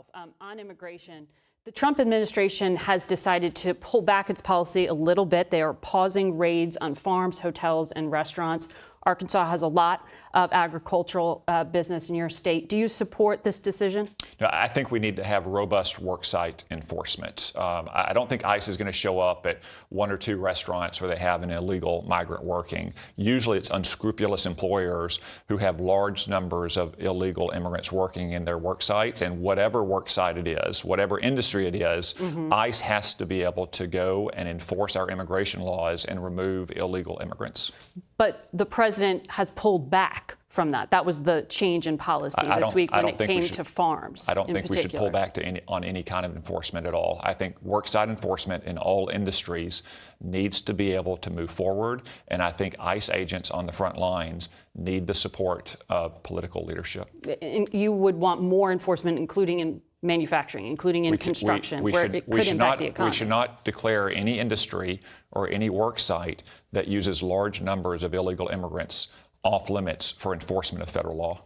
yourself. On immigration, the Trump administration has decided to pull back its policy a little bit. They are pausing raids on farms, hotels, and restaurants. Arkansas has a lot of agricultural business in your state. Do you support this decision? No, I think we need to have robust worksite enforcement. I don't think ICE is going to show up at one or two restaurants where they have an illegal migrant working. Usually it's unscrupulous employers who have large numbers of illegal immigrants working in their work sites. And whatever work site it is, whatever industry it is, ICE has to be able to go and enforce our immigration laws and remove illegal immigrants. But the president has pulled back from that. That was the change in policy this week when it came to farms. I don't think we should pull back on any kind of enforcement at all. I think worksite enforcement in all industries needs to be able to move forward, and I think ICE agents on the front lines need the support of political leadership. And you would want more enforcement, including in manufacturing, including in construction, where it could impact the economy. We should not declare any industry or any work site that uses large numbers of illegal immigrants off limits for enforcement of federal law.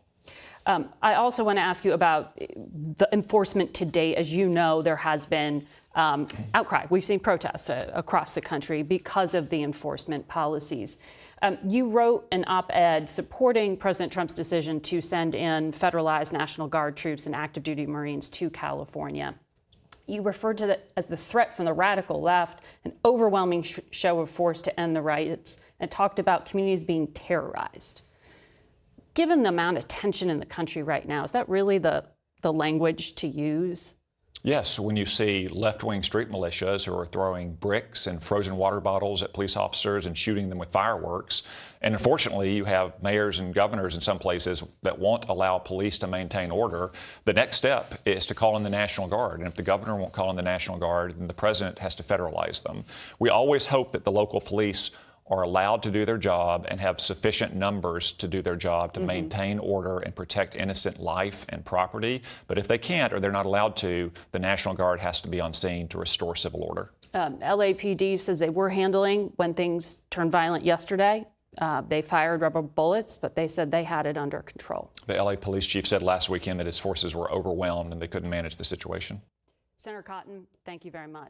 I also want to ask you about the enforcement to date. As you know, there has been outcry. We've seen protests across the country because of the enforcement policies. You wrote an op-ed supporting President Trump's decision to send in federalized National Guard troops and active duty Marines to California. You referred to it as the threat from the radical left, an overwhelming show of force to end the riots, and talked about communities being terrorized. Given the amount of tension in the country right now, is that really the language to use? Yes, when you see left-wing street militias who are throwing bricks and frozen water bottles at police officers and shooting them with fireworks, and unfortunately you have mayors and governors in some places that won't allow police to maintain order, the next step is to call in the National Guard. And if the governor won't call in the National Guard, then the president has to federalize them. We always hope that the local police are allowed to do their job and have sufficient numbers to do their job to maintain order and protect innocent life and property. But if they can't or they're not allowed to, the National Guard has to be on scene to restore civil order. LAPD says they were handling when things turned violent yesterday. They fired rubber bullets, but they said they had it under control. The LA police chief said last weekend that his forces were overwhelmed and they couldn't manage the situation. Senator Cotton, thank you very much.